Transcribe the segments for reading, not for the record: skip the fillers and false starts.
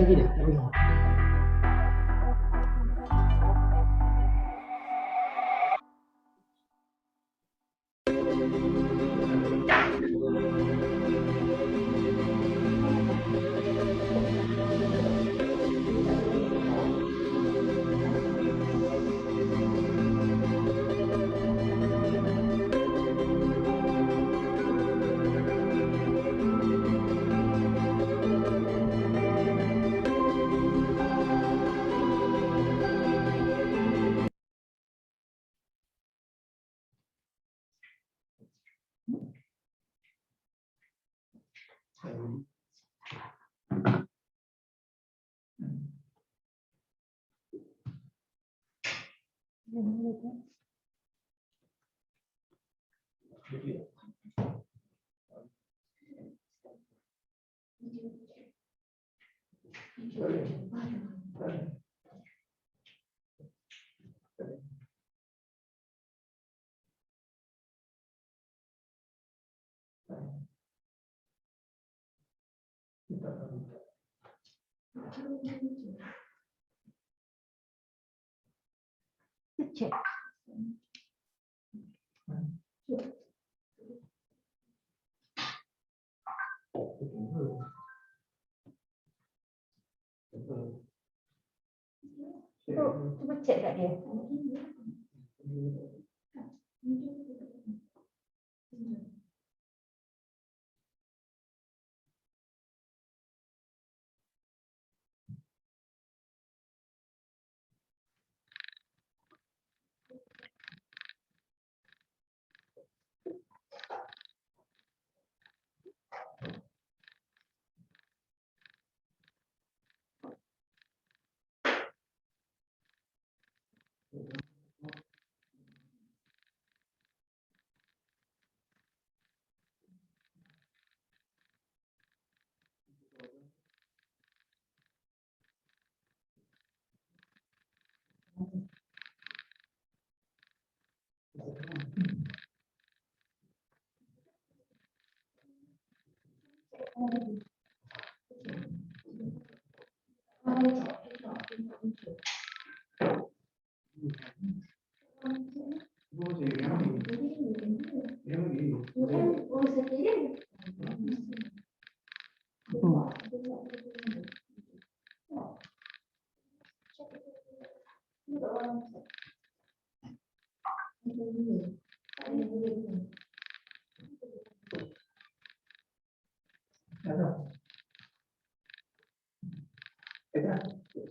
lagi deh. Cek. Coba cek tak dia.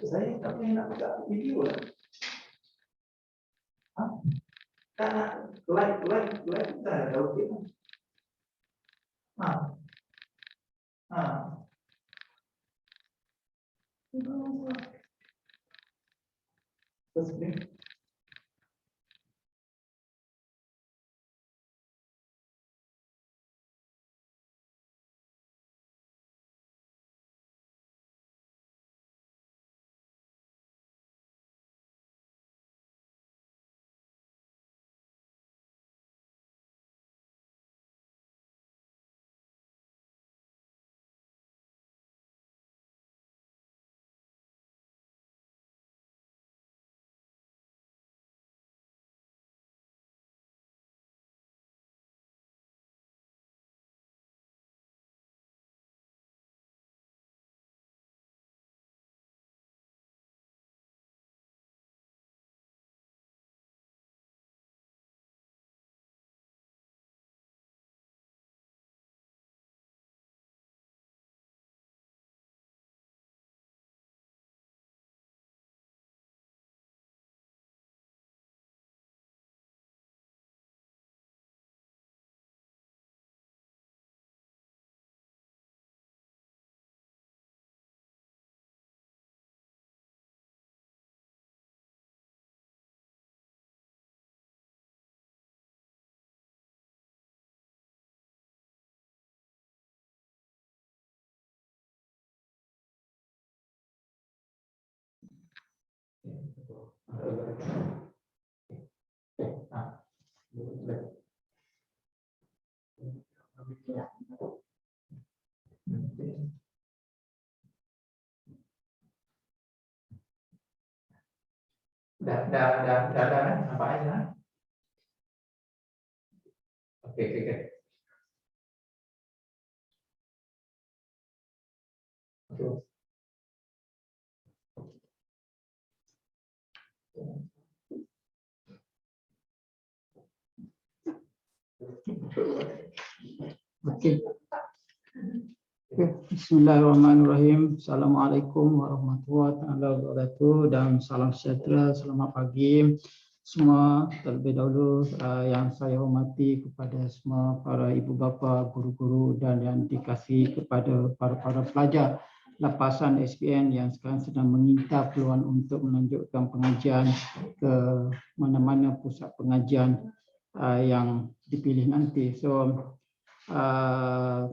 Saya tapi enak buka video lah. Karena like kita ada oke. Terus ini. kan? Nampak aja. Oke. Oke. Okey. Bismillahirrahmanirrahim. Assalamualaikum warahmatullahi wabarakatuh dan salam sejahtera. Selamat pagi semua. Terlebih dahulu yang saya hormati kepada semua para ibu bapa, guru-guru dan yang dikasihi kepada para pelajar lapasan SPN yang sekarang sedang mengincar peluang untuk melanjutkan pengajian ke mana-mana pusat pengajian yang dipilih nanti. So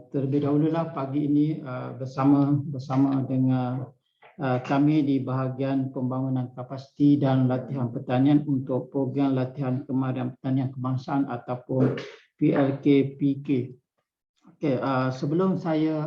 terlebih dahululah pagi ini bersama dengan kami di bahagian pembangunan kapasiti dan latihan pertanian untuk program latihan kemahiran pertanian kebangsaan ataupun PLK-PK. Okey, sebelum saya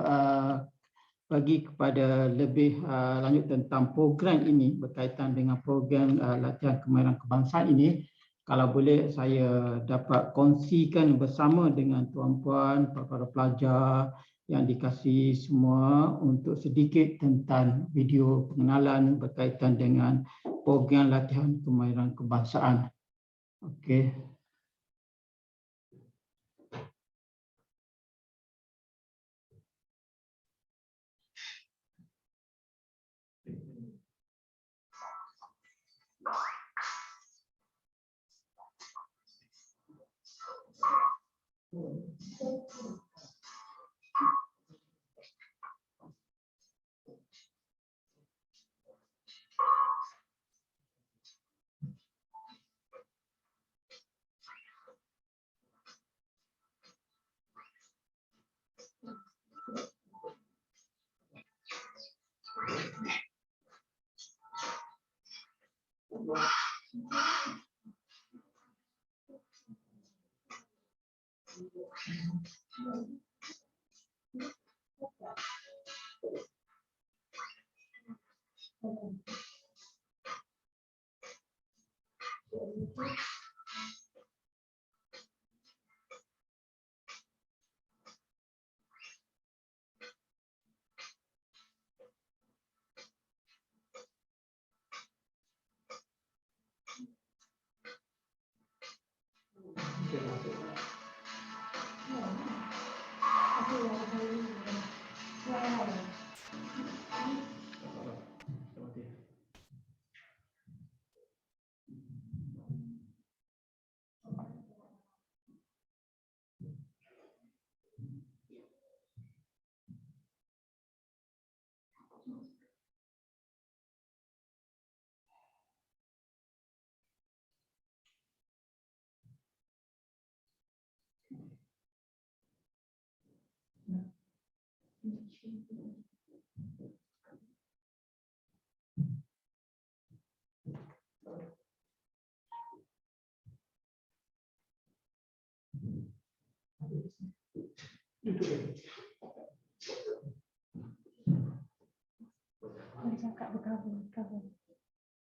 bagi kepada lebih lanjut tentang program ini berkaitan dengan program latihan kemahiran kebangsaan ini, kalau boleh saya dapat kongsikan bersama dengan tuan-puan, para pelajar yang dikasihi semua untuk sedikit tentang video pengenalan berkaitan dengan program latihan kemahiran kebangsaan. Okey.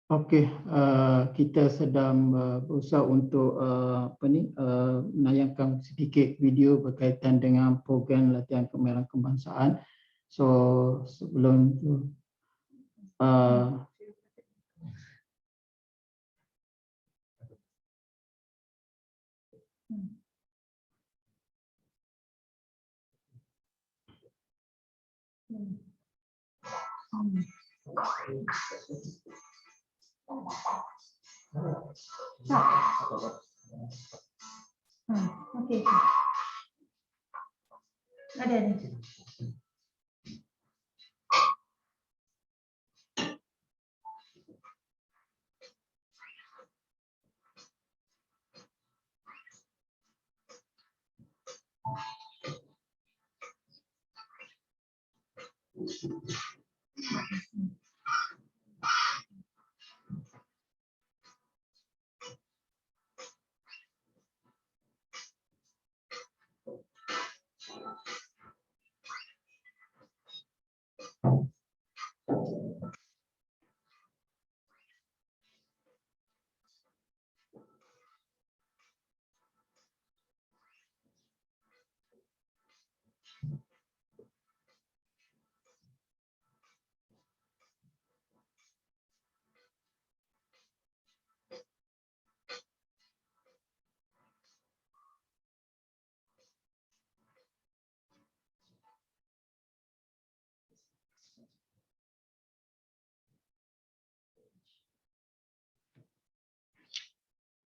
Okey, kita sedang berusaha untuk menayangkan sedikit video berkaitan dengan program latihan kemahiran kebangsaan. So sebelum itu Okey. Ada ni.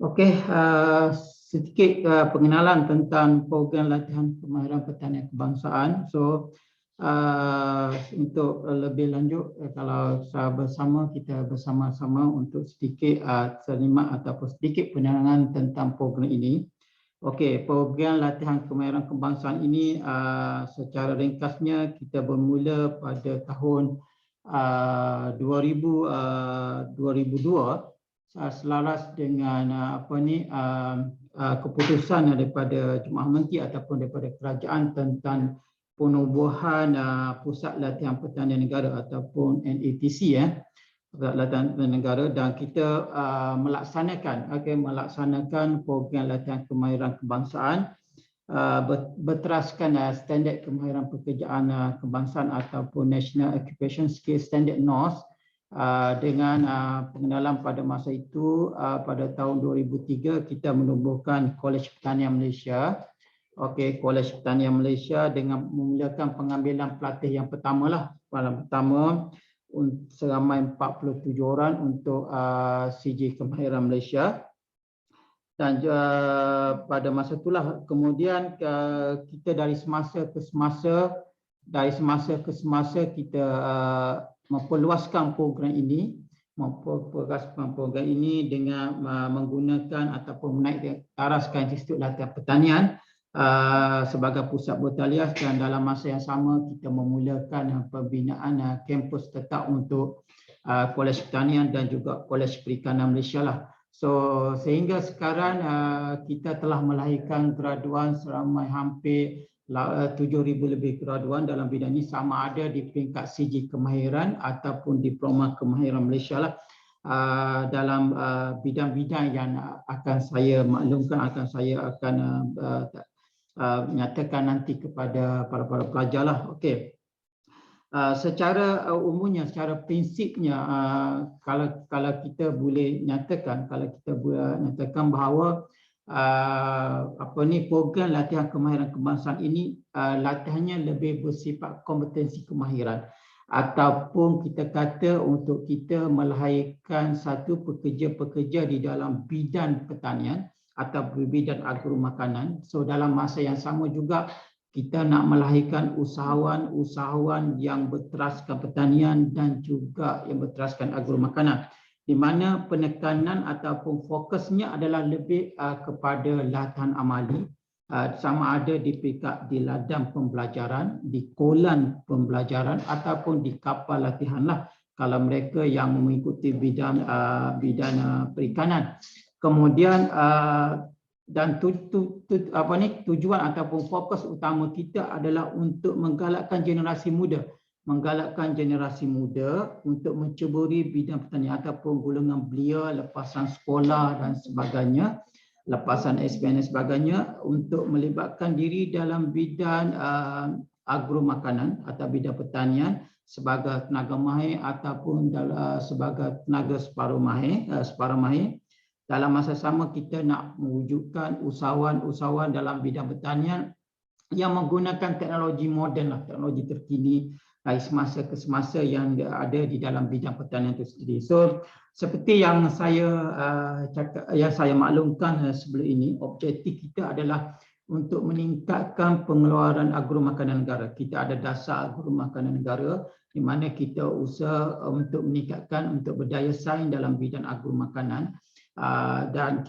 Okey, sedikit pengenalan tentang program latihan kemahiran pertanian kebangsaan. So, untuk lebih lanjut, kalau kita bersama-sama untuk sedikit terlimat ataupun sedikit penerangan tentang program ini. Okey, program latihan kemahiran kebangsaan ini secara ringkasnya kita bermula pada tahun 2002 selaras dengan keputusan daripada Jemaah Menteri ataupun daripada kerajaan tentang penubuhan Pusat Latihan Pertanian Negara ataupun NATC Pusat Latihan Pertanian Negara, dan kita melaksanakan program latihan kemahiran kebangsaan berteraskan standard kemahiran pekerjaan kebangsaan ataupun National Occupation Skill Standard NOS. Dengan pengenalan pada masa itu, pada tahun 2003 kita menubuhkan Kolej Pertanian Malaysia. Okey, Kolej Pertanian Malaysia dengan memulakan pengambilan pelatih yang pertama seramai 47 orang untuk CJ Kemahiran Malaysia. Dan pada masa itulah kemudian kita dari semasa ke semasa kita memperluaskan program ini dengan menggunakan ataupun menaik taraskan Institut Latihan Pertanian sebagai pusat bertaliah, dan dalam masa yang sama kita memulakan pembinaan kampus tetap untuk Kolej Pertanian dan juga Kolej Perikanan Malaysia lah. So sehingga sekarang kita telah melahirkan graduan seramai hampir 7,000 lebih graduan dalam bidang ini, sama ada di peringkat CJ Kemahiran ataupun Diploma Kemahiran Malaysia lah, dalam bidang-bidang yang akan saya maklumkan, akan nyatakan nanti kepada para pelajar lah. Okey. Secara umumnya, secara prinsipnya, kalau kita boleh nyatakan, bahawa program latihan kemahiran kebangsaan ini latihannya lebih bersifat kompetensi kemahiran, ataupun kita kata untuk kita melahirkan satu pekerja-pekerja di dalam bidang pertanian atau bidang agro makanan. So dalam masa yang sama juga kita nak melahirkan usahawan yang berteraskan pertanian dan juga yang berteraskan agro makanan, di mana penekanan ataupun fokusnya adalah lebih kepada latihan amali, sama ada di peringkat di ladang pembelajaran, di kolam pembelajaran ataupun di kapal latihan lah kalau mereka yang mengikuti bidang perikanan. Kemudian dan tujuan ataupun fokus utama kita adalah untuk menggalakkan generasi muda untuk menceburi bidang pertanian ataupun golongan belia, lepasan sekolah dan sebagainya, lepasan SPM dan sebagainya, untuk melibatkan diri dalam bidang agro makanan atau bidang pertanian sebagai tenaga mahir ataupun sebagai tenaga separuh mahir. Dalam masa sama kita nak mewujudkan usahawan dalam bidang pertanian yang menggunakan teknologi moden, teknologi terkini dari semasa ke semasa yang ada di dalam bidang pertanian itu sendiri. So seperti yang saya maklumkan sebelum ini, objektif kita adalah untuk meningkatkan pengeluaran agro makanan negara. Kita ada dasar agro makanan negara di mana kita usaha untuk meningkatkan, untuk berdaya saing dalam bidang agro makanan. Dan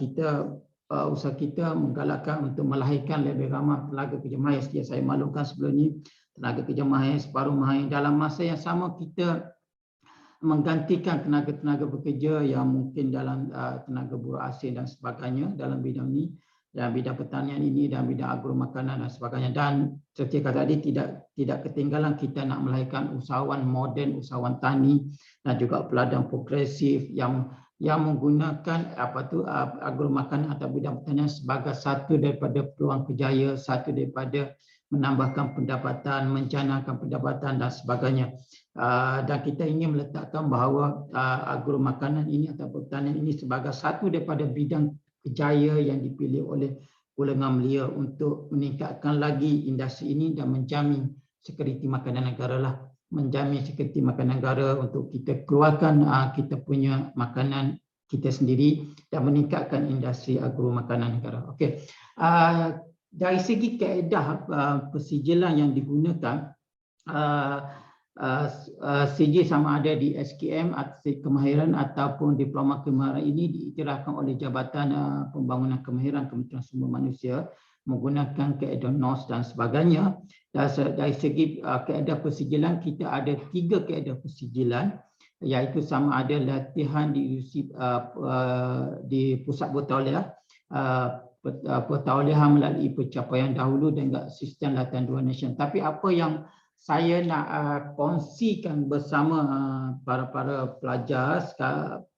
usaha kita menggalakkan untuk melahirkan lebih ramai tenaga kerja mahir. Seperti saya maklumkan sebelum ini, tenaga kerja mahir, separuh mahir. Dalam masa yang sama kita menggantikan tenaga-tenaga bekerja yang mungkin dalam tenaga buruh asing dan sebagainya dalam bidang ini, dalam bidang pertanian ini, dalam bidang agro makanan dan sebagainya. Dan seperti kata tadi, tidak ketinggalan kita nak melahirkan usahawan moden, usahawan tani dan juga peladang progresif yang menggunakan agro makanan atau bidang pertanian sebagai satu daripada peluang kerjaya, satu daripada menambahkan pendapatan, menjanakan pendapatan dan sebagainya. Dan kita ingin meletakkan bahawa agro makanan ini atau pertanian ini sebagai satu daripada bidang kerjaya yang dipilih oleh golongan belia untuk meningkatkan lagi industri ini dan menjamin sekuriti makanan negara untuk kita keluarkan kita punya makanan kita sendiri dan meningkatkan industri agro makanan negara. Okey. Dari segi kaedah persijilan yang digunakan, CJ sama ada di SKM kemahiran ataupun diploma kemahiran ini diiktirafkan oleh Jabatan Pembangunan Kemahiran Kementerian Sumber Manusia menggunakan kaedah NOS dan sebagainya. Dari segi kaedah persijilan, kita ada 3 kaedah persijilan, iaitu sama ada latihan di pusat bertauliah, pertauliahan melalui pencapaian dahulu dan juga sistem latihan 2 nation. Tapi apa yang saya nak kongsikan bersama para pelajar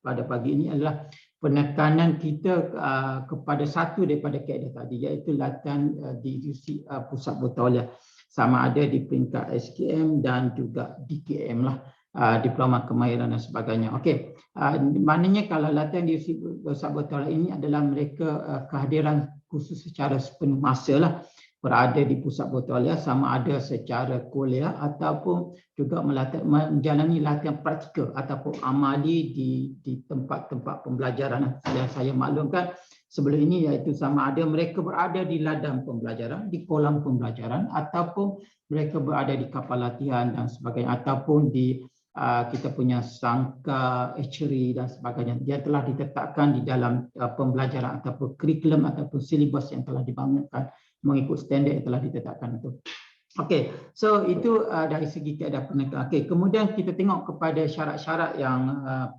pada pagi ini adalah penekanan kita kepada satu daripada kaedah tadi, iaitu latihan di pusat bertauliah, sama ada di peringkat SKM dan juga DKM lah, diploma kemahiran dan sebagainya. Okey, maknanya kalau latihan di pusat bertauliah ini adalah mereka kehadiran khusus secara sepenuh masa lah, berada di pusat bertauliah, sama ada secara kuliah ataupun juga menjalani latihan praktikal ataupun amali di tempat-tempat pembelajaran yang saya maklumkan sebelum ini, iaitu sama ada mereka berada di ladang pembelajaran, di kolam pembelajaran, ataupun mereka berada di kapal latihan dan sebagainya, ataupun di kita punya sangka hatchery dan sebagainya. Dia telah ditetapkan di dalam pembelajaran ataupun kurikulum ataupun silibus yang telah dibangunkan mengikut standard yang telah ditetapkan itu. Okey, so itu dari segi kaedah penekanan. Okey, kemudian kita tengok kepada syarat-syarat yang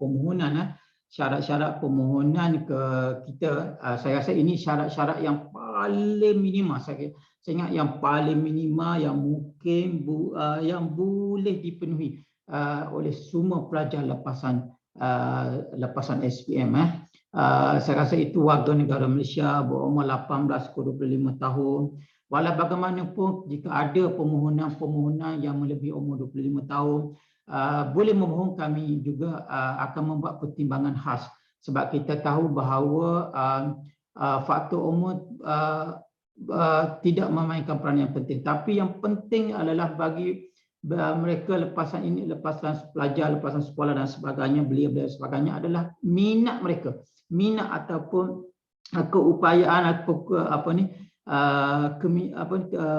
permohonan. Syarat-syarat permohonan ke kita, saya rasa ini syarat-syarat yang paling minima. Saya ingat yang paling minima yang mungkin yang boleh dipenuhi oleh semua pelajar lepasan SPM. Saya rasa itu warga negara Malaysia berumur 18 ke 25 tahun. Walau bagaimanapun, jika ada permohonan yang melebihi umur 25 tahun, boleh memohon, kami juga akan membuat pertimbangan khas. Sebab kita tahu bahawa faktor umur tidak memainkan peranan yang penting. Tapi yang penting adalah bagi mereka lepasan pelajar, lepasan sekolah dan sebagainya, belia dan sebagainya, adalah minat mereka. Minat ataupun keupayaan atau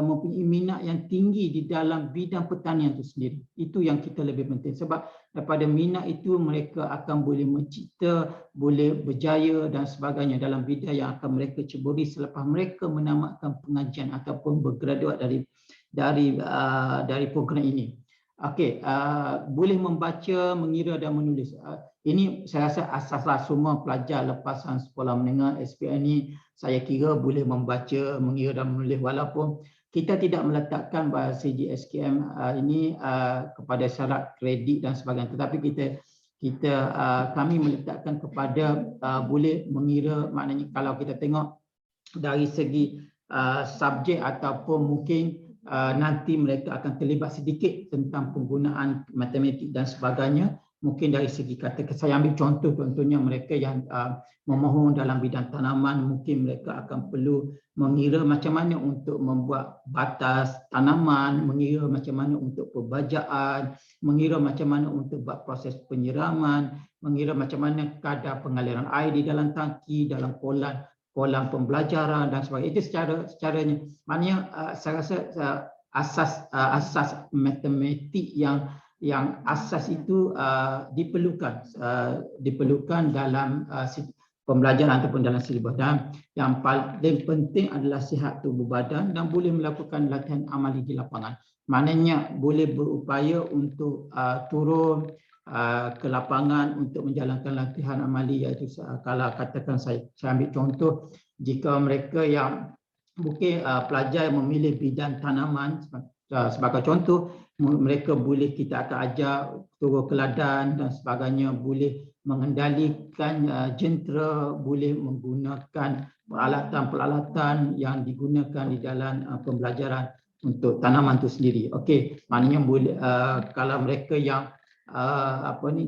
mempunyai minat yang tinggi di dalam bidang pertanian itu sendiri. Itu yang kita lebih penting, sebab daripada minat itu mereka akan boleh mencipta, boleh berjaya dan sebagainya dalam bidang yang akan mereka ceburi selepas mereka menamatkan pengajian ataupun bergraduat dari program ini. Okey, boleh membaca, mengira dan menulis. Ini saya rasa asaslah semua pelajar lepasan sekolah menengah SPM ini, saya kira boleh membaca, mengira dan menulis, walaupun kita tidak meletakkan bahasa SKM ini kepada syarat kredit dan sebagainya, tetapi kami meletakkan kepada boleh mengira. Maknanya kalau kita tengok dari segi subjek ataupun mungkin nanti mereka akan terlibat sedikit tentang penggunaan matematik dan sebagainya. Mungkin dari segi kata, saya ambil contohnya mereka yang memohon dalam bidang tanaman, mungkin mereka akan perlu mengira macam mana untuk membuat batas tanaman, mengira macam mana untuk perbajaan, mengira macam mana untuk buat proses penyiraman, mengira macam mana kadar pengaliran air di dalam tangki, dalam kolam pembelajaran dan sebagainya. Itu secaranya. Maknanya saya rasa asas matematik yang asas itu diperlukan dalam pembelajaran ataupun dalam silibus. Dan yang paling penting adalah sihat tubuh badan dan boleh melakukan latihan amali di lapangan. Maknanya boleh berupaya untuk turun ke lapangan untuk menjalankan latihan amali, iaitu kalau katakan saya ambil contoh, jika mereka yang mungkin pelajar yang memilih bidang tanaman sebagai contoh, mereka boleh, kita akan ajar turun ke ladang dan sebagainya, boleh mengendalikan jentera, boleh menggunakan peralatan-peralatan yang digunakan di dalam pembelajaran untuk tanaman itu sendiri. Okey, maknanya boleh kalau mereka yang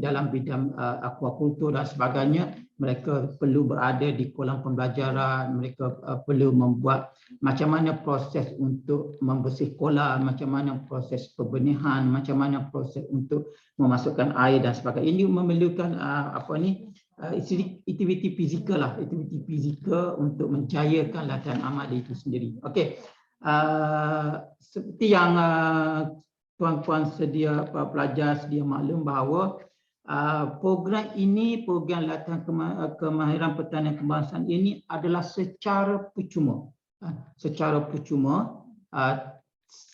dalam bidang aquaculture dan sebagainya, mereka perlu berada di kolam pembelajaran, mereka perlu membuat macam mana proses untuk membersih kolam, macam mana proses pembenihan, macam mana proses untuk memasukkan air dan sebagainya. Ini memerlukan aktiviti fizikal lah, aktiviti fizikal untuk menjayakan latihan amali itu sendiri. Okey. Seperti yang tuan-tuan pelajar sedia maklum bahawa program ini, program latihan kemahiran pertanian kebangsaan ini adalah secara percuma. Secara percuma.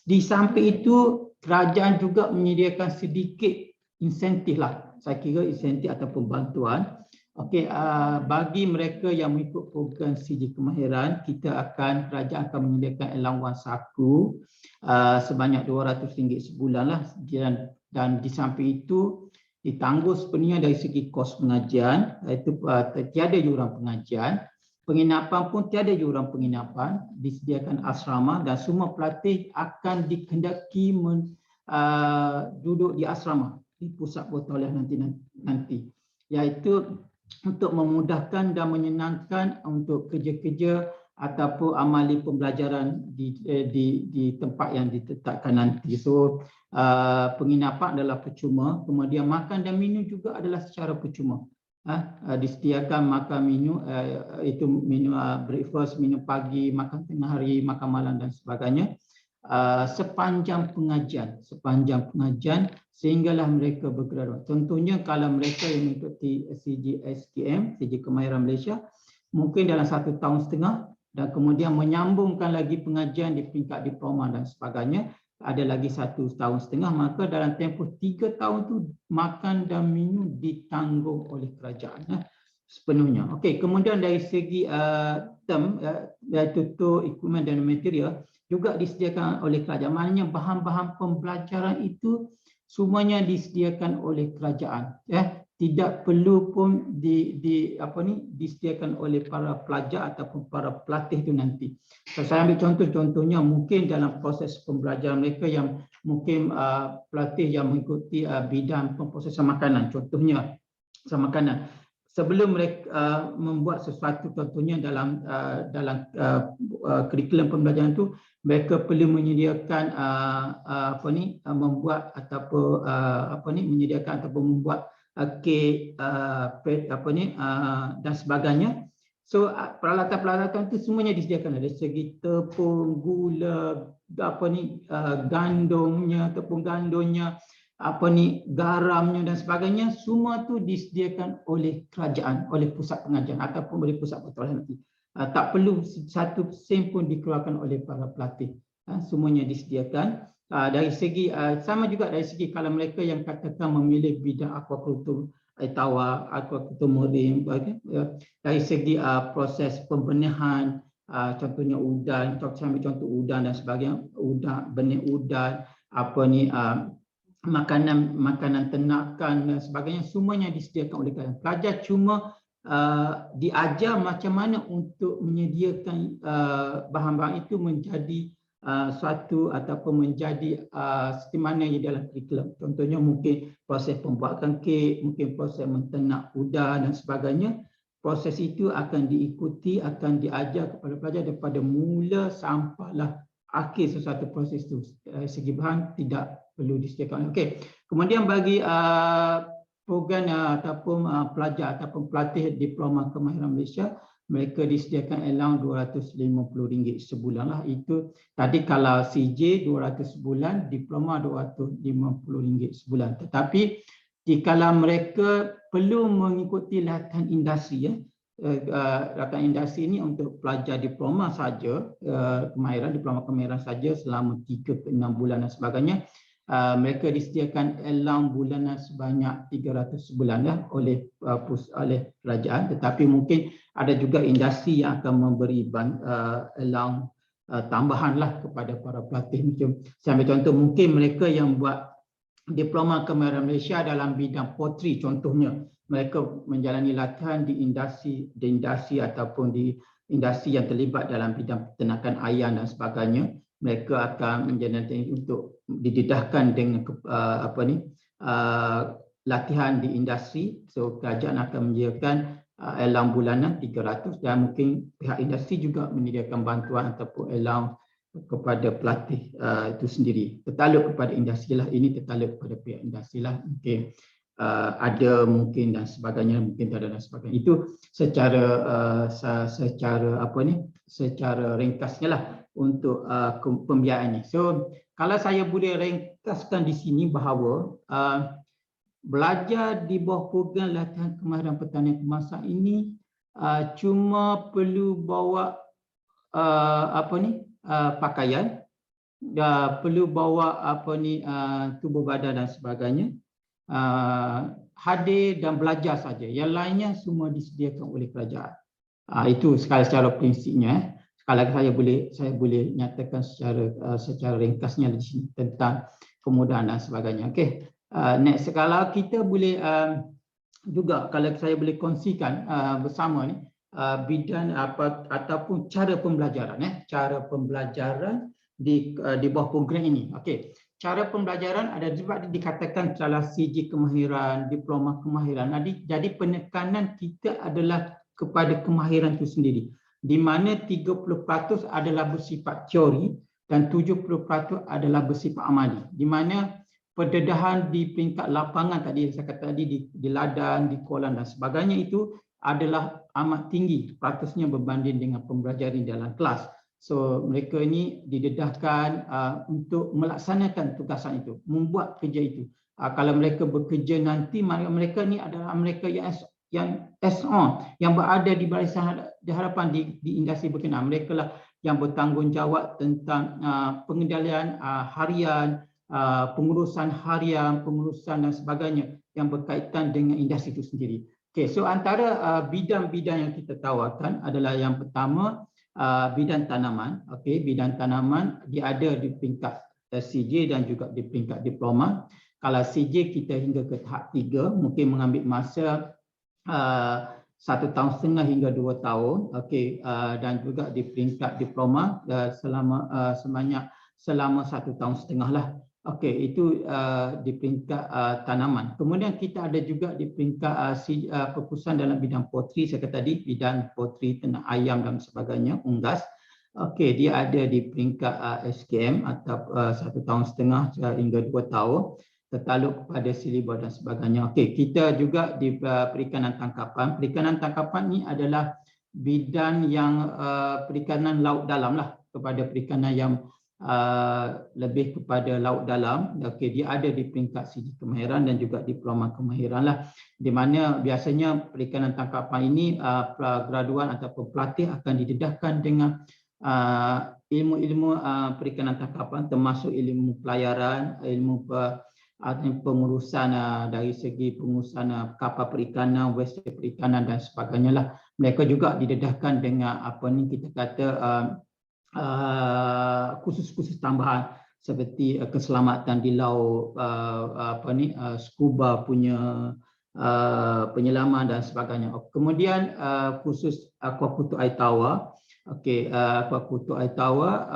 Di samping itu, kerajaan juga menyediakan sedikit insentif lah. Saya kira insentif ataupun bantuan. Okey, bagi mereka yang mengikut program CJ Kemahiran, kerajaan akan menyediakan allowance saku sebanyak RM200 sebulan lah, dan di samping itu ditangguh sepenuhnya dari segi kos pengajian, iaitu tiada yuran pengajian, penginapan pun tiada yuran penginapan, disediakan asrama dan semua pelatih akan dikehendaki duduk di asrama di pusat pertolongan nanti, iaitu untuk memudahkan dan menyenangkan untuk kerja-kerja ataupun amali pembelajaran di tempat yang ditetapkan nanti. So penginapan adalah percuma, kemudian makan dan minum juga adalah secara percuma. Disediakan makan minum, itu minum breakfast, minum pagi, makan tengah hari, makan malam dan sebagainya. Sepanjang pengajian sehinggalah mereka bergraduat. Contohnya kalau mereka yang mengikuti CJ SKM, CJ Kemahiran Malaysia, mungkin dalam 1 tahun setengah dan kemudian menyambungkan lagi pengajian di peringkat diploma dan sebagainya, ada lagi 1 tahun setengah, maka dalam tempoh 3 tahun tu makan dan minum ditanggung oleh kerajaan sepenuhnya. Okey, kemudian dari segi term, iaitu equipment dan material juga disediakan oleh kerajaan. Maknanya bahan-bahan pembelajaran itu semuanya disediakan oleh kerajaan. Tidak perlu pun disediakan oleh para pelajar ataupun para pelatih itu nanti. So, saya ambil contohnya mungkin dalam proses pembelajaran mereka yang mungkin pelatih yang mengikuti bidang pemprosesan makanan, contohnya makanan. Sebelum mereka membuat sesuatu, contohnya dalam kurikulum pembelajaran itu, mereka perlu menyediakan membuat ataupun menyediakan ataupun membuat kek dan sebagainya. So peralatan-peralatan itu semuanya disediakan dari segi tepung, gula, gandumnya, tepung gandumnya, garamnya dan sebagainya, semua tu disediakan oleh kerajaan, oleh pusat pengajian ataupun oleh pusat pertolongan nanti. Tak perlu satu sen pun dikeluarkan oleh para pelatih. Semuanya disediakan. Dari segi sama juga dari segi kalau mereka yang katakan memilih bidang aquaculture, tawa, aquaculture marine, dari segi proses pembenihan, contohnya udan, contoh udan dan sebagainya, benih udan, makanan ternakan dan sebagainya, semuanya disediakan oleh kerajaan. Pelajar cuma diajar macam mana untuk menyediakan bahan-bahan itu menjadi suatu ataupun menjadi seperti mana yang dalam kurikulum. Contohnya mungkin proses pembuatan kek, mungkin proses menternak udang dan sebagainya. Proses itu akan diikuti, akan diajar kepada pelajar daripada mula sampailah akhir sesuatu proses itu. Segi bahan tidak perlu disediakan. Okey. Kemudian bagi program ataupun pelajar ataupun pelatih diploma kemahiran Malaysia, mereka disediakan allowance RM250 sebulan lah. Itu tadi kalau CJ 200 sebulan, diploma RM250 sebulan. Tetapi jika mereka perlu mengikuti latihan industri, latihan industri ini untuk pelajar diploma saja, diploma kemahiran saja selama 3 ke 6 bulan dan sebagainya, mereka disediakan allowance bulanan sebanyak 300 sebulan oleh kerajaan. Tetapi mungkin ada juga industri yang akan memberi allowance tambahan kepada para pelatih. Macam saya ambil contoh, mungkin mereka yang buat diploma kemahiran Malaysia dalam bidang potri, contohnya mereka menjalani latihan di industri ataupun di industri yang terlibat dalam bidang peternakan ayam dan sebagainya. Mereka akan menjadi untuk didedahkan dengan latihan di industri. So kerajaan akan menyediakan allowance bulanan 300 dan mungkin pihak industri juga menyediakan bantuan ataupun allowance kepada pelatih itu sendiri. Tertaluk kepada industri lah, ini tertaluk kepada pihak industri lah. Okay. ada mungkin dan sebagainya, mungkin tak ada dan sebagainya. Itu secara ringkasnya lah untuk pembiayaan ini. So kalau saya boleh ringkaskan di sini bahawa belajar di bawah program latihan kemahiran pertanian kebangsaan ini cuma perlu bawa pakaian, perlu bawa tubuh badan dan sebagainya, hadir dan belajar saja. Yang lainnya semua disediakan oleh kerajaan. Itu secara prinsipnya. Sekali lagi saya boleh nyatakan secara ringkasnya di sini tentang kemudahan dan sebagainya. Okey. Next, kalau kita boleh juga, kalau saya boleh kongsikan bersama ni bidang ataupun cara pembelajaran, cara pembelajaran di bawah program ini. Okey. Cara pembelajaran ada juga dikatakan salah CG kemahiran, diploma kemahiran. Jadi penekanan kita adalah kepada kemahiran itu sendiri, di mana 30% adalah bersifat teori dan 70% adalah bersifat amali. Di mana pendedahan di peringkat lapangan tadi saya kata tadi di ladang, di kolam dan sebagainya itu adalah amat tinggi peratusnya berbanding dengan pembelajaran dalam kelas. So mereka ini didedahkan untuk melaksanakan tugasan itu, membuat kerja itu. Kalau mereka bekerja nanti, mereka ni adalah mereka yang hands-on, yang berada di barisan hadapan di industri berkenaan. Mereka lah yang bertanggungjawab tentang pengendalian harian, pengurusan harian, pengurusan dan sebagainya yang berkaitan dengan industri itu sendiri. Okay, so antara bidang-bidang yang kita tawarkan adalah yang pertama, bidang tanaman. Okey, bidang tanaman dia ada di peringkat CJ dan juga di peringkat diploma. Kalau CJ kita hingga ke tahap 3, mungkin mengambil masa 1,5 tahun hingga 2 tahun. Okey, dan juga di peringkat diploma selama 1,5 tahun lah. Okey, itu di peringkat tanaman. Kemudian kita ada juga di peringkat perkurusan dalam bidang potri, saya kata tadi, bidang potri, ternak ayam dan sebagainya, unggas. Okey, dia ada di peringkat SKM atau 1,5 tahun hingga 2 tahun, tertaluk kepada silibus dan sebagainya. Okey, kita juga di perikanan tangkapan. Perikanan tangkapan ni adalah bidang yang perikanan laut dalam lah, kepada perikanan yang lebih kepada laut dalam. Okey, dia ada di peringkat CG kemahiran dan juga diploma kemahiran lah, di mana biasanya perikanan tangkapan ini graduan ataupun pelatih akan didedahkan dengan ilmu-ilmu perikanan tangkapan, termasuk ilmu pelayaran, ilmu pengurusan dari segi pengurusan kapal perikanan, vessel perikanan dan sebagainya lah. Mereka juga didedahkan dengan kita kata khusus-khusus tambahan seperti keselamatan di laut, scuba punya penyelaman dan sebagainya. Kemudian khusus aquaculture air tawar. Okey, aquaculture air tawar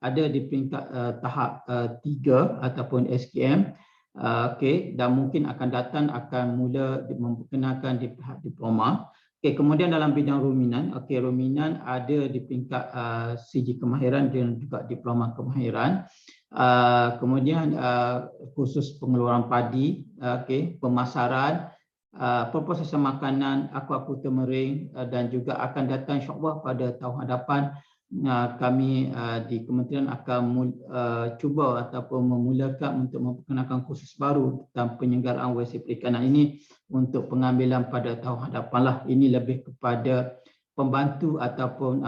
ada di peringkat tahap 3 ataupun SKM. Okey, dan mungkin akan datang akan mula memperkenalkan di tahap diploma. Okay, kemudian dalam bidang ruminan, ruminan ada di peringkat CG kemahiran dan juga diploma kemahiran. Kemudian khusus pengeluaran padi, pemasaran, perprosesan makanan, aquaculture marine, dan juga akan datang insya-Allah pada tahun hadapan kami di kementerian akan cuba ataupun memulakan untuk memperkenalkan kursus baru tentang penyelenggaraan vessel perikanan ini untuk pengambilan pada tahun hadapan lah. Ini lebih kepada pembantu ataupun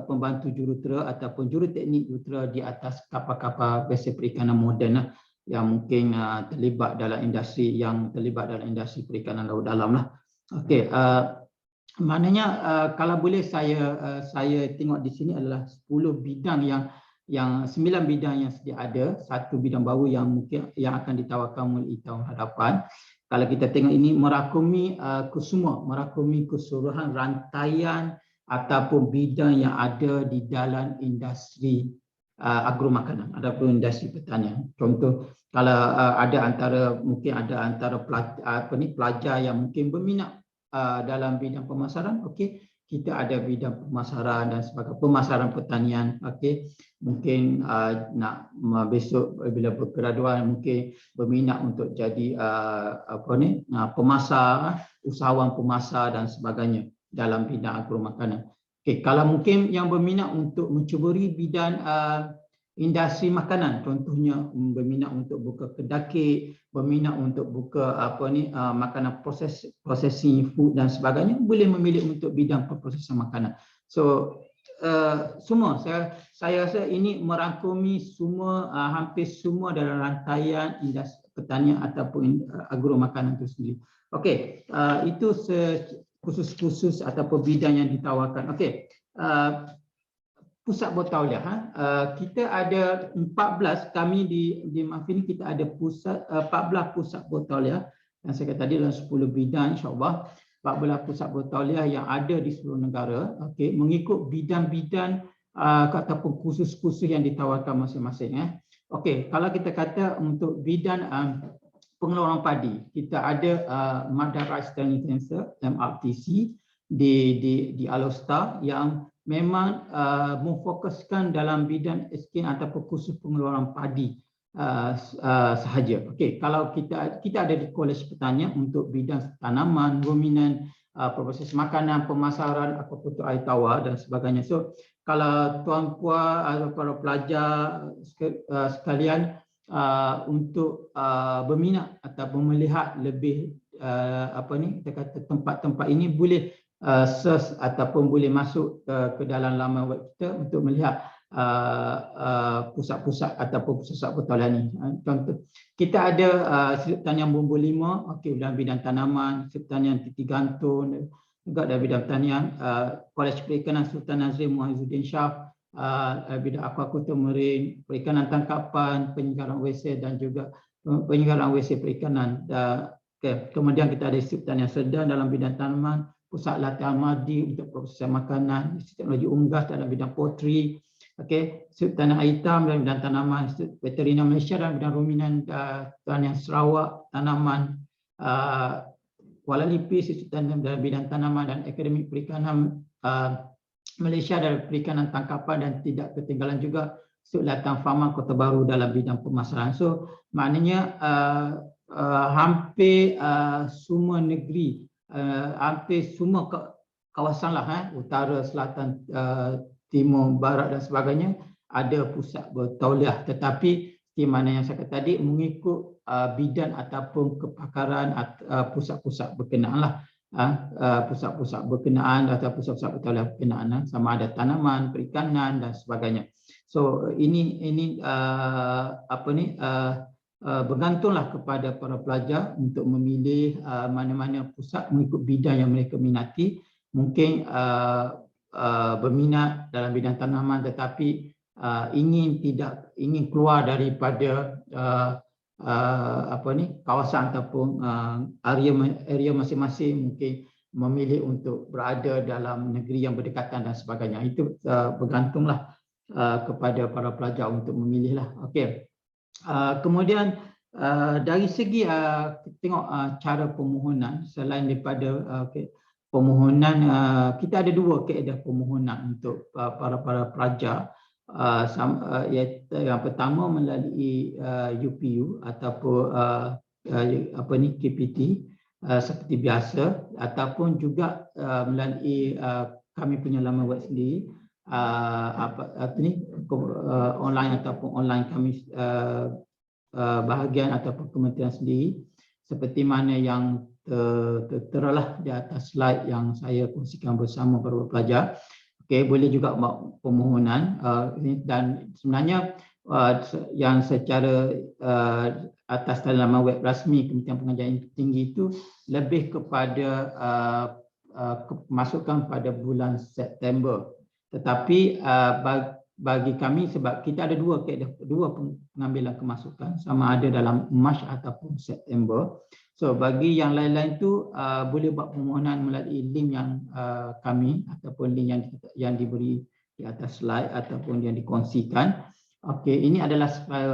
pembantu jurutera ataupun juruteknik jurutera di atas kapal-kapal vessel perikanan moden lah, yang mungkin terlibat dalam industri perikanan laut dalam lah. Okey, maknanya kalau boleh saya tengok di sini adalah 10 bidang yang 9 bidang yang sedia ada, satu bidang baru yang mungkin yang akan ditawarkan mulai tahun hadapan. Kalau kita tengok ini merakumi keseluruhan rantaian ataupun bidang yang ada di dalam industri agromakanan ataupun industri pertanian. Contoh, kalau mungkin ada pelajar yang mungkin berminat dalam bidang pemasaran, okey, kita ada bidang pemasaran dan sebagainya, pemasaran pertanian. Okey, mungkin nak besok bila bergraduan mungkin berminat untuk jadi pemasar, usahawan pemasar dan sebagainya dalam bidang agromakanan. Okey, kalau mungkin yang berminat untuk mencuburi bidang industri makanan, contohnya berminat untuk buka kedai kek, berminat untuk buka makanan processing food dan sebagainya, boleh memilih untuk bidang perprosesan makanan. So semua saya rasa ini merangkumi semua, hampir semua dalam rantaian industri pertanian ataupun agromakanan itu sendiri. Okey, itu khusus-khusus ataupun bidang yang ditawarkan. Okey, pusat bertauliah, kita ada 14, kami di Mafin kita ada 14 pusat bertauliah yang saya kata tadi dalam 10 bidang, insya-Allah 14 pusat bertauliah yang ada di seluruh negara, okey, mengikut bidang-bidang ataupun khusus-khusus yang ditawarkan masing-masing. Okey, kalau kita kata untuk bidang pengeluaran padi, kita ada Madar Rice Training Center MRTC di Alostar yang memang memfokuskan dalam bidang SKN ataupun khusus pengeluaran padi sahaja. Okey, kalau kita ada di Kolej Pertanian untuk bidang tanaman, ruminan, proses makanan, pemasaran, aquaculture, air tawar dan sebagainya. So, kalau tuan-puan atau para pelajar sekalian untuk berminat ataupun melihat lebih kita kata tempat-tempat ini, boleh search ataupun boleh masuk ke dalam laman web kita untuk melihat pusat-pusat ataupun pusat bertauliah ini. Contoh, kita ada Sirip Tanian Bumbul 5, okey, dalam bidang tanaman, Sirip Tanian Titi Gantun, juga dalam bidang tanian, Kolej Perikanan Sultan Nazir Muhyiddin Shah, bidang aquaculture marine, perikanan tangkapan, penyegaran WC dan juga penyegaran WC perikanan. Okay. Kemudian kita ada Sirip Tanian Sedang dalam bidang tanaman, pusat latihan madi untuk prosesan makanan, teknologi unggas dalam bidang potri, okey, Sirip Tanian Hitam dalam bidang tanaman, Veteriner Malaysia dalam bidang ruminan, Tanian Sarawak tanaman, Kuala Lumpur Sirip Tanian dalam bidang tanaman dan Akademik Perikanan Malaysia dalam perikanan tangkapan, dan tidak ketinggalan juga Sirip Latihan Farma Kota Baru dalam bidang pemasaran. So maknanya hampir semua negeri, hampir semua kawasan lah, utara, selatan, timur, barat dan sebagainya ada pusat bertauliah, tetapi di mana yang saya kata tadi mengikut bidang ataupun kepakaran pusat-pusat berkenaan lah, pusat-pusat berkenaan atau pusat-pusat bertauliah berkenaan, sama ada tanaman, perikanan dan sebagainya. So ini bergantunglah kepada para pelajar untuk memilih mana-mana pusat mengikut bidang yang mereka minati. Mungkin berminat dalam bidang tanaman tetapi ingin keluar daripada kawasan ataupun area masing-masing, mungkin memilih untuk berada dalam negeri yang berdekatan dan sebagainya. Itu bergantunglah kepada para pelajar untuk memilihlah. Okey. Kemudian dari segi tengok cara pemohonan, selain daripada pemohonan, kita ada dua kaedah pemohonan untuk para pelajar. Yang pertama melalui UPU ataupun KPT seperti biasa, ataupun juga melalui kami punya laman web sendiri, online ataupun online kami bahagian ataupun kementerian sendiri, seperti mana yang tertera di atas slide yang saya kongsikan bersama para pelajar. Okey, boleh juga buat permohonan, dan sebenarnya yang secara atas laman web rasmi Kementerian Pengajian Tinggi itu lebih kepada masukkan pada bulan September. Tetapi bagi kami, sebab kita ada dua pengambilan kemasukan, sama ada dalam Mac ataupun September. So bagi yang lain-lain tu boleh buat permohonan melalui link yang kami ataupun link yang diberi di atas slide ataupun yang dikongsikan. Okey, ini adalah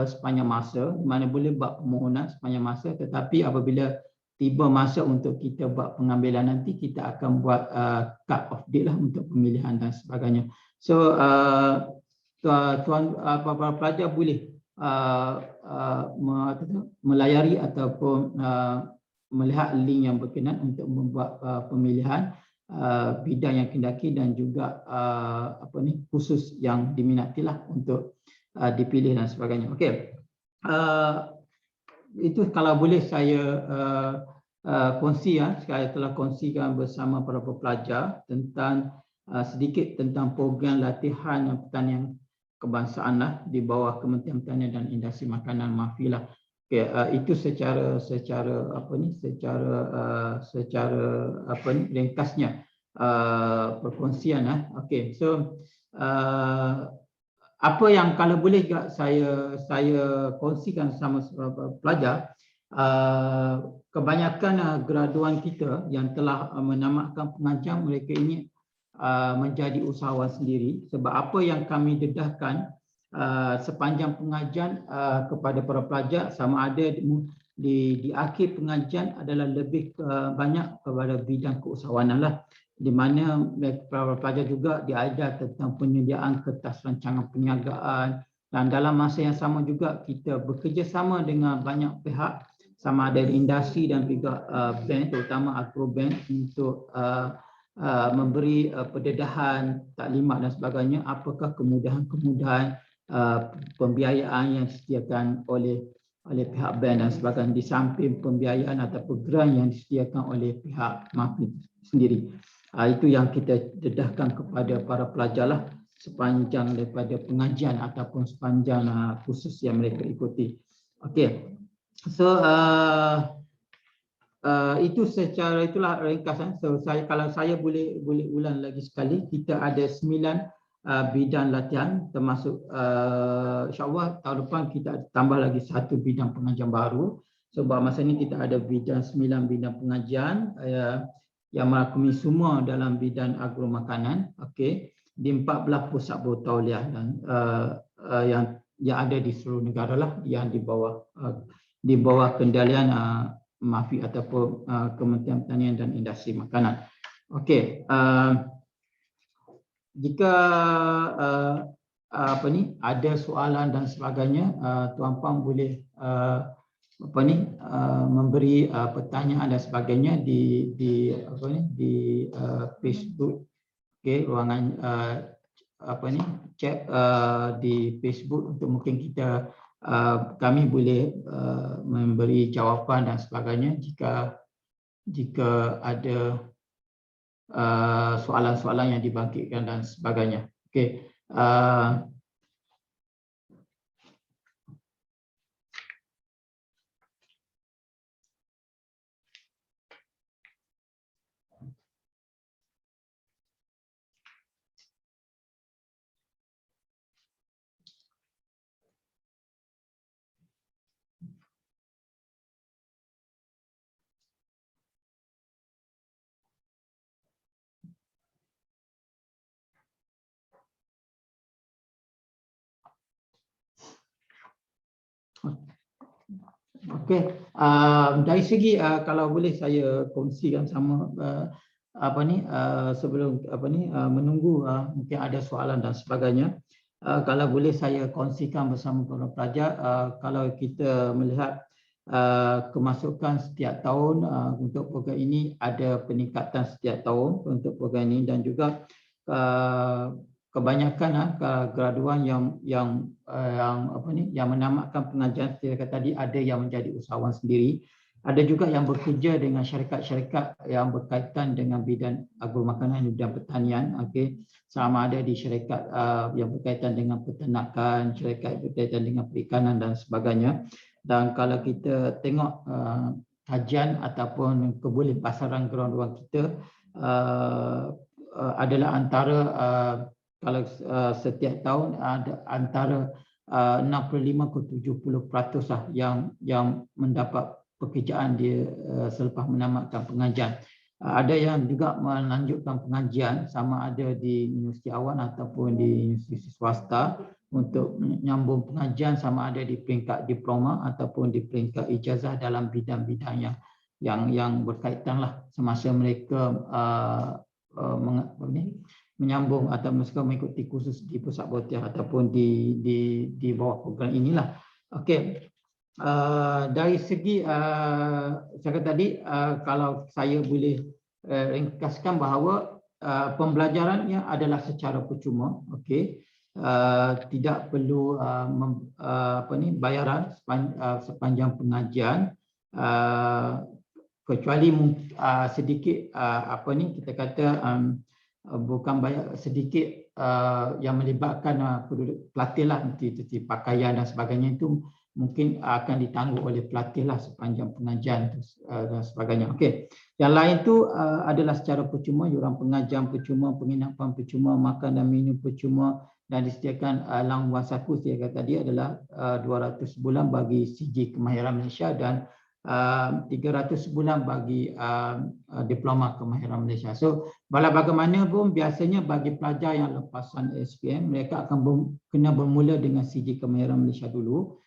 sepanjang masa, di mana boleh buat permohonan sepanjang masa, tetapi apabila tiba masa untuk kita buat pengambilan nanti, kita akan buat cut off date lah untuk pemilihan dan sebagainya. So tuan para pelajar boleh melayari ataupun melihat link yang berkenaan untuk membuat pemilihan bidang yang kendaki dan juga khusus yang diminatilah untuk dipilih dan sebagainya. Okey. Itu kalau boleh saya kongsi, saya telah kongsikan bersama para pelajar tentang sedikit tentang program latihan pertanian kebangsaan lah di bawah Kementerian Pertanian dan Industri Makanan MAFI lah. Okay, itu secara ringkasnya perkongsian lah. Okay, so apa yang kalau boleh juga saya kongsikan sama pelajar, kebanyakan graduan kita yang telah menamatkan pengajian, mereka ini menjadi usahawan sendiri. Sebab apa yang kami dedahkan sepanjang pengajian kepada para pelajar, sama ada di akhir pengajian adalah lebih banyak kepada bidang keusahawanan lah, di mana para pelajar juga diajar tentang penyediaan kertas rancangan perniagaan, dan dalam masa yang sama juga kita bekerjasama dengan banyak pihak, sama ada industri dan juga bank, terutama Agrobank, untuk memberi pendedahan, taklimat dan sebagainya, apakah kemudahan-kemudahan pembiayaan yang disediakan oleh pihak bank dan sebagainya, di samping pembiayaan atau grant yang disediakan oleh pihak MAFI sendiri. Itu yang kita dedahkan kepada para pelajar lah sepanjang daripada pengajian ataupun sepanjang kursus yang mereka ikuti. Okey. So itu secara itulah ringkasan. So kalau saya boleh ulang lagi sekali, kita ada 9 bidang latihan, termasuk insya-Allah tahun depan kita tambah lagi 1 bidang pengajian baru. Sebab masa ini kita ada 9 bidang pengajian yang merangkumi semua dalam bidang agro makanan, okey, di 14 pusat bertauliah dan yang ada di seluruh negara lah, yang di bawah kendalian MAFI ataupun Kementerian Pertanian dan Industri Makanan. Okey, jika ada soalan dan sebagainya, tuan-puan boleh memberi pertanyaan dan sebagainya di Facebook, okey, ruangan chat di Facebook, untuk mungkin kami boleh memberi jawapan dan sebagainya jika ada soalan-soalan yang dibangkitkan dan sebagainya. Okey. Okey, dari segi kalau boleh saya kongsikan sama sebelum menunggu mungkin ada soalan dan sebagainya. Kalau boleh saya kongsikan bersama para pelajar, kalau kita melihat kemasukan setiap tahun untuk program ini, ada peningkatan setiap tahun untuk program ini, dan juga kebanyakan graduan yang menamatkan pengajian seperti tadi, ada yang menjadi usahawan sendiri, ada juga yang bekerja dengan syarikat-syarikat yang berkaitan dengan bidang agro makanan dan bidang pertanian. Okey, sama ada di syarikat yang berkaitan dengan peternakan, syarikat berkaitan dengan perikanan dan sebagainya. Dan kalau kita tengok kajian ataupun kebun pasaran graduan kita adalah antara kalau setiap tahun ada antara 65 ke 70% lah yang mendapat pekerjaan dia selepas menamatkan pengajian. Ada yang juga melanjutkan pengajian, sama ada di universiti awan ataupun di universiti swasta, untuk menyambung pengajian, sama ada di peringkat diploma ataupun di peringkat ijazah dalam bidang-bidang yang berkaitan lah semasa mereka menyambung atau mereka mengikuti kursus di Pusat Botiah ataupun di bawah program inilah. Okey. Dari segi cakap tadi, kalau saya boleh ringkaskan bahawa pembelajarannya adalah secara percuma, okey. Tidak perlu bayaran sepanjang pengajian, kecuali sedikit kita kata bukan bayar sedikit yang melibatkan pelatih lah, seperti pakaian dan sebagainya, itu mungkin akan ditanggung oleh pelatih lah sepanjang pengajian dan sebagainya. Okey. Yang lain tu adalah secara percuma, yuran pengajian percuma, penginapan percuma, makan dan minum percuma, dan disediakan langguan saku saya kata tadi adalah 200 sebulan bagi CJ Kemahiran Malaysia dan 300 sebulan bagi diploma Kemahiran Malaysia. So, bagaimanapun biasanya bagi pelajar yang lepasan SPM, mereka akan kena bermula dengan CJ Kemahiran Malaysia dulu.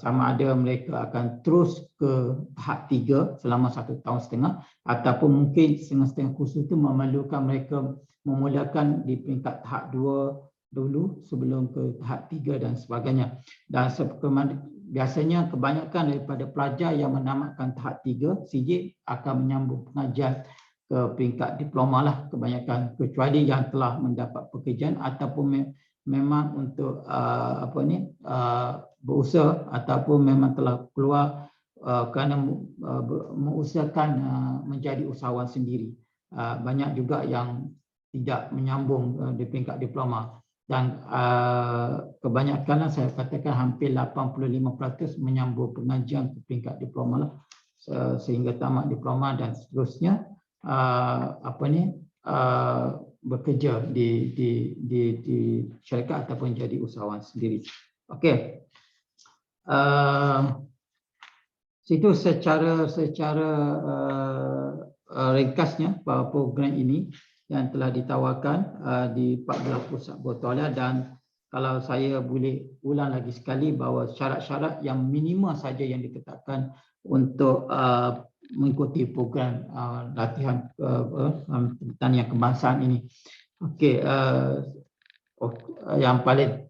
Sama ada mereka akan terus ke tahap 3 selama 1 tahun setengah, ataupun mungkin setengah-setengah kursus itu memerlukan mereka memulakan di peringkat tahap 2 dulu sebelum ke tahap 3 dan sebagainya. Dan biasanya kebanyakan daripada pelajar yang menamatkan tahap 3 CJ akan menyambung pengajian ke peringkat diploma lah kebanyakan, kecuali yang telah mendapat pekerjaan ataupun memang untuk berusaha ataupun memang telah keluar kerana mengusahakan menjadi usahawan sendiri. Banyak juga yang tidak menyambung di peringkat diploma, dan kebanyakan saya katakan hampir 85% menyambung pengajian ke peringkat diploma lah, sehingga tamat diploma dan seterusnya bekerja di syarikat ataupun jadi usahawan sendiri. Okey. Itu secara ringkasnya program ini yang telah ditawarkan di 14 pusat botolia, dan kalau saya boleh ulang lagi sekali bahawa syarat-syarat yang minima saja yang ditetapkan untuk mengikuti program latihan pertanian kebangsaan ini. Okey, yang paling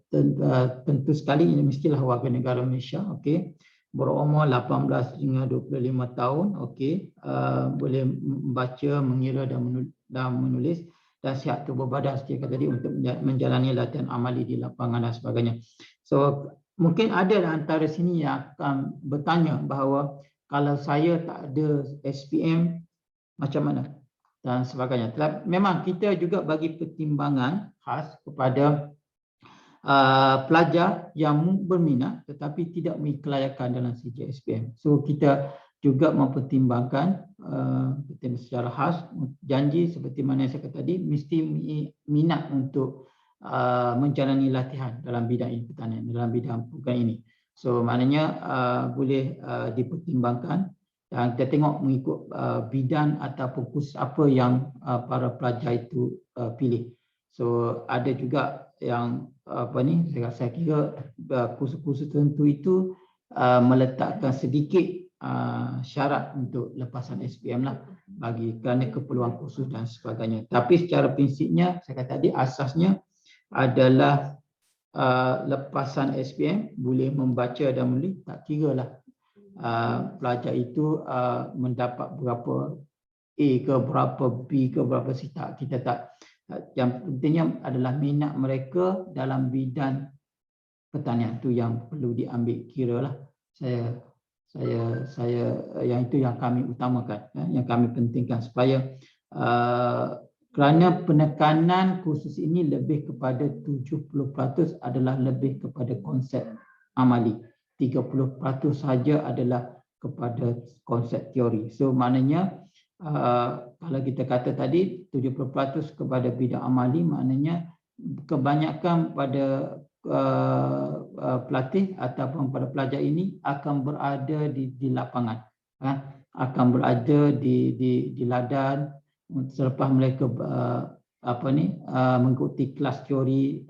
tentu sekali ini mestilah warga negara Malaysia, okey, berumur 18 hingga 25 tahun, okey, boleh membaca, mengira dan menulis, dan sihat tubuh badan seperti tadi untuk menjalani latihan amali di lapangan dan sebagainya. So, mungkin ada antara sini yang akan bertanya bahawa kalau saya tak ada SPM macam mana dan sebagainya. Memang kita juga bagi pertimbangan khas kepada pelajar yang berminat tetapi tidak memiliki kelayakan dalam CJ SPM. So kita juga mempertimbangkan secara khas janji seperti mana yang saya kata tadi, mesti minat untuk menjalani latihan dalam bidang pertanian, dalam bidang program ini. So maknanya boleh dipertimbangkan, dan kita tengok mengikut bidang ataupun kursus apa yang para pelajar itu pilih. So ada juga yang saya kira kursus-kursus tertentu itu meletakkan sedikit syarat untuk lepasan SPM lah, bagi kerana keperluan kursus dan sebagainya. Tapi secara prinsipnya saya kata tadi asasnya adalah lepasan SPM boleh membaca dan menulis, tak kira lah pelajar itu mendapat berapa A ke berapa B ke berapa C, tak, kita tak. Yang pentingnya adalah minat mereka dalam bidang pertanian, tu yang perlu diambil kira lah. Saya yang itu yang kami utamakan, yang kami pentingkan, supaya kerana penekanan kursus ini lebih kepada 70% adalah lebih kepada konsep amali, 30% saja adalah kepada konsep teori. So maknanya kalau kita kata tadi 70% kepada bidang amali, maknanya kebanyakan pada pelatih ataupun pada pelajar ini akan berada di lapangan, akan berada di ladang selepas mereka mengikuti kelas teori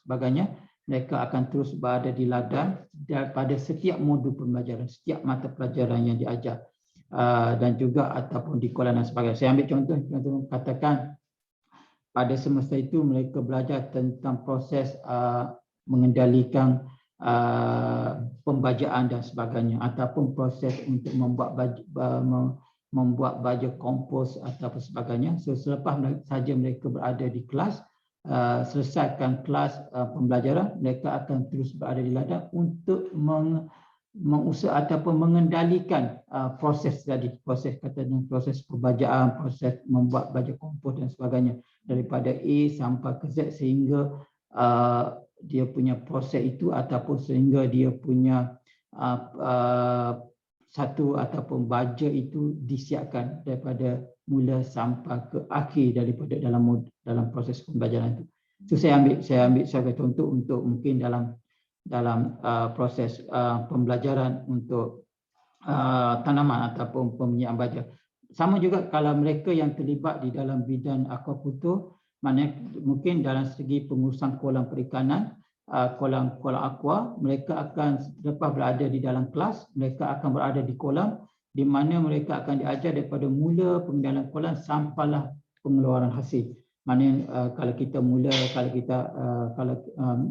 sebagainya. Mereka akan terus berada di ladang pada setiap modul pembelajaran, setiap mata pelajaran yang diajar. dan juga ataupun di Kuala dan sebagainya. Saya ambil contoh katakan pada semasa itu mereka belajar tentang proses mengendalikan pembajaan dan sebagainya, ataupun proses untuk membuat baja kompos ataupun sebagainya. So, selepas saja mereka berada di kelas, selesaikan kelas pembelajaran, mereka akan terus berada di ladang untuk mengusah ataupun mengendalikan proses tadi, proses pembajaan, proses membuat baja kompos dan sebagainya, daripada A sampai ke Z, sehingga dia punya proses itu ataupun sehingga dia punya satu ataupun baja itu disiapkan daripada mula sampai ke akhir daripada dalam proses pembelajaran itu. So, saya ambil sebagai contoh untuk mungkin dalam proses pembelajaran untuk tanaman ataupun pembinaan baja. Sama juga kalau mereka yang terlibat di dalam bidang aquaculture, maknanya mungkin dalam segi pengurusan kolam perikanan, kolam aqua, mereka akan selepas berada di dalam kelas, mereka akan berada di kolam, di mana mereka akan diajar daripada mula pengendalian kolam sampailah pengeluaran hasil. Maknanya kalau kita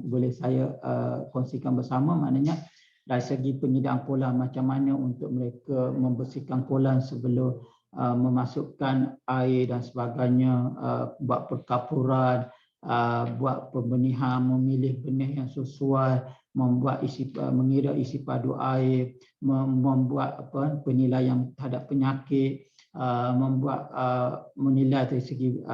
boleh saya kongsikan bersama, maknanya dari segi penyediaan kolam, macam mana untuk mereka membersihkan kolam sebelum memasukkan air dan sebagainya, buat perkapuran, buat pembenihan, memilih benih yang sesuai, mengira isi padu air, membuat penilaian terhadap penyakit, membuat menilai dari segi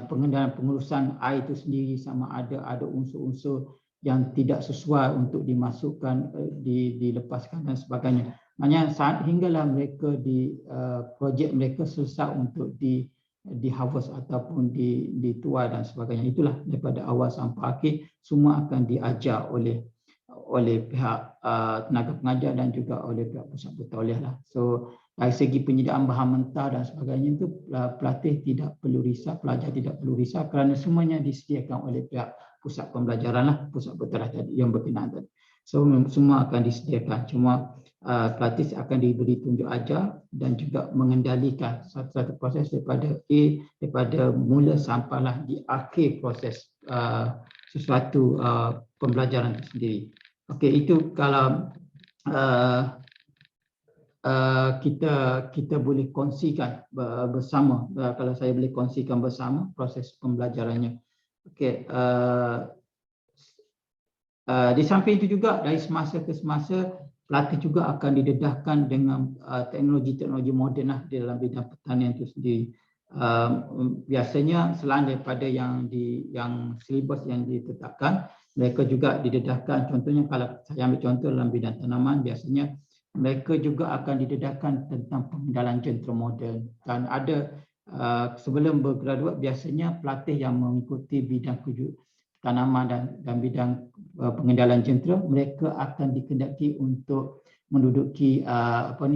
pengendalian pengurusan air itu sendiri, sama ada unsur-unsur yang tidak sesuai untuk dimasukkan, dilepaskan dan sebagainya. Maknanya hinggalah mereka projek mereka selesai untuk di harvest ataupun dituai dan sebagainya. Itulah daripada awal sampai akhir semua akan diajar oleh pihak tenaga pengajar dan juga oleh pihak pusat bertauliah lah. So, dari segi penyediaan bahan mentah dan sebagainya itu pelatih tidak perlu risau, pelajar tidak perlu risau, kerana semuanya disediakan oleh pihak pusat pembelajaran lah, pusat bertauliah tadi yang berkenaan tadi. So, semua akan disediakan. Cuma pelatih akan diberi tunjuk ajar dan juga mengendalikan satu-satu proses daripada mula sampailah di akhir proses sesuatu pembelajaran itu sendiri. Okey, itu kalau kita boleh kongsikan bersama, kalau saya boleh kongsikan bersama proses pembelajarannya. Okey, di samping itu juga dari semasa ke semasa pelatih juga akan didedahkan dengan teknologi-teknologi moden lah di dalam bidang pertanian itu sendiri. Biasanya selain daripada yang silibus yang ditetapkan, mereka juga didedahkan, contohnya kalau saya ambil contoh dalam bidang tanaman, biasanya mereka juga akan didedahkan tentang pengendalian jentera moden. Dan ada sebelum bergraduat, biasanya pelatih yang mengikuti bidang tanaman dan bidang pengendalian jentera, mereka akan dikehendaki untuk menduduki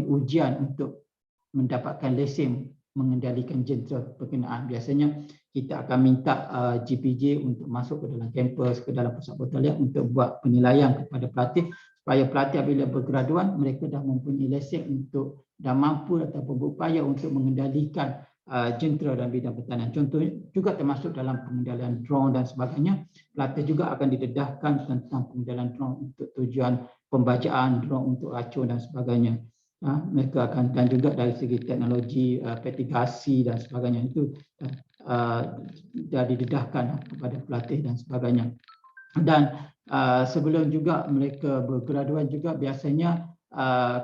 ujian untuk mendapatkan lesen mengendalikan jentera berkenaan. Biasanya kita akan minta GPJ untuk masuk ke dalam kampus, ke dalam pusat bertauliah untuk buat penilaian kepada pelatih, supaya pelatih apabila bergraduan mereka dah mempunyai lesen untuk dah mampu ataupun berupaya untuk mengendalikan jentera dalam bidang pertanian. Contohnya juga termasuk dalam pengendalian drone dan sebagainya. Pelatih juga akan didedahkan tentang pengendalian drone untuk tujuan pembajaan, drone untuk racun dan sebagainya. Mereka akan, dan juga dari segi teknologi petigasi dan sebagainya, itu dah didedahkan kepada pelatih dan sebagainya. Dan sebelum juga mereka bergraduan juga, biasanya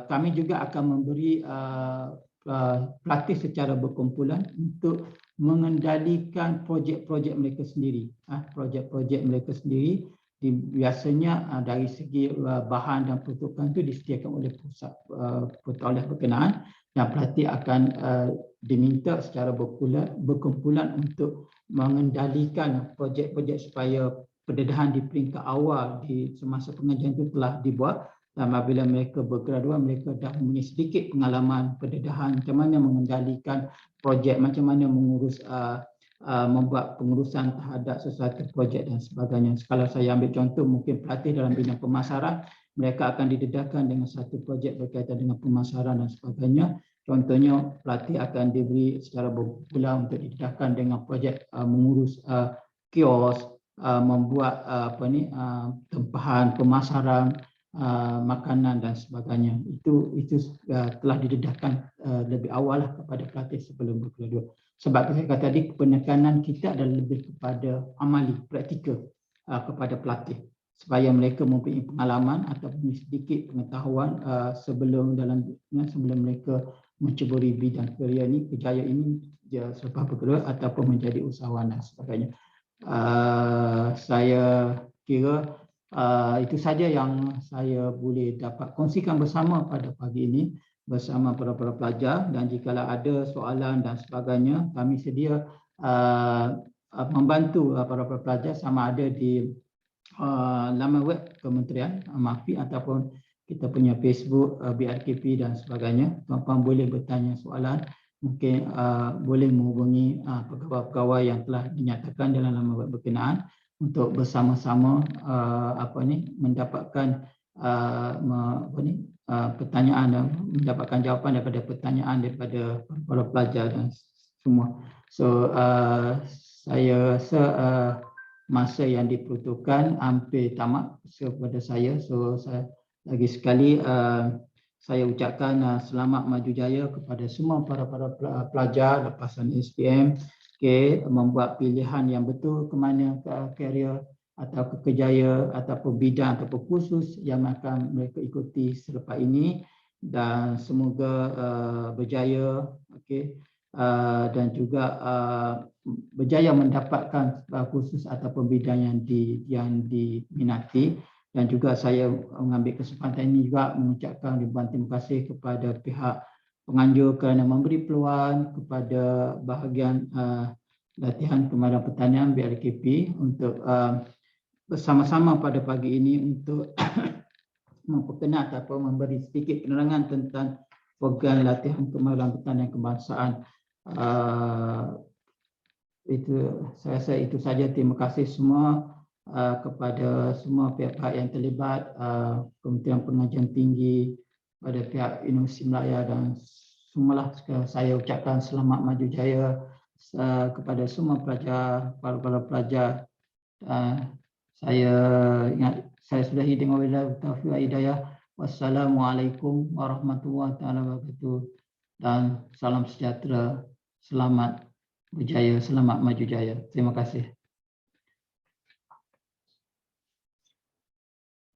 kami juga akan memberi pelatih secara berkumpulan untuk mengendalikan projek-projek mereka sendiri. Projek-projek mereka sendiri biasanya dari segi bahan dan peruntukan itu disediakan oleh pusat bertauliah berkenaan, dan pelatih akan diminta secara berkumpulan untuk mengendalikan projek-projek supaya pendedahan di peringkat awal di semasa pengajian itu telah dibuat. Dan apabila mereka bergraduan, mereka dah mempunyai sedikit pengalaman pendedahan, macam mana mengendalikan projek, macam mana mengurus membuat pengurusan terhadap sesuatu projek dan sebagainya. Kalau saya ambil contoh, mungkin pelatih dalam bidang pemasaran, mereka akan didedahkan dengan satu projek berkaitan dengan pemasaran dan sebagainya. Contohnya, pelatih akan diberi secara berbulan untuk didedahkan dengan projek mengurus kios, membuat tempahan pemasaran makanan dan sebagainya. Itu telah didedahkan lebih awal kepada pelatih sebelum berkeluar. Sebab saya kata tadi, penekanan kita adalah lebih kepada amali, praktikal kepada pelatih, supaya mereka mempunyai pengalaman ataupun sedikit pengetahuan sebelum mereka menceburi bidang kerjaya ini dia selepas berkeluar ataupun menjadi usahawan dan sebagainya. Saya kira itu saja yang saya boleh dapat kongsikan bersama pada pagi ini bersama para pelajar, dan jika ada soalan dan sebagainya, kami sedia membantu para pelajar sama ada di laman web Kementerian MAFI ataupun kita punya Facebook BRKP dan sebagainya. Tuan-tuan boleh bertanya soalan, mungkin boleh menghubungi pegawai-pegawai yang telah dinyatakan dalam laman web berkenaan untuk bersama-sama mendapatkan pertanyaan dan mendapatkan jawapan daripada pertanyaan daripada para pelajar dan semua. So saya rasa masa yang diperuntukkan hampir tamat kepada saya. So lagi sekali saya ucapkan selamat maju jaya kepada semua para pelajar lepasan SPM, membuat pilihan yang betul ke mana karier atau kerjaya ataupun bidang ataupun kursus yang akan mereka ikuti selepas ini, dan semoga berjaya, dan juga berjaya mendapatkan kursus ataupun bidang yang diminati. Dan juga saya mengambil kesempatan ini juga mengucapkan ribuan terima kasih kepada pihak penganjur kerana memberi peluang kepada bahagian latihan kemahiran pertanian BRKP untuk bersama-sama pada pagi ini untuk memperkenal ataupun memberi sedikit penerangan tentang program latihan kemahiran pertanian kebangsaan. Saya rasa itu saja. Terima kasih semua kepada semua pihak-pihak yang terlibat, Kementerian Pengajian Tinggi, pada pihak Universiti Melaya, dan semualah saya ucapkan selamat maju jaya kepada semua pelajar, para pelajar. Saya sudahi dengan wabillahi taufiq wal hidayah. Wassalamualaikum warahmatullahi wabarakatuh, dan salam sejahtera, selamat berjaya, selamat maju jaya. Terima kasih.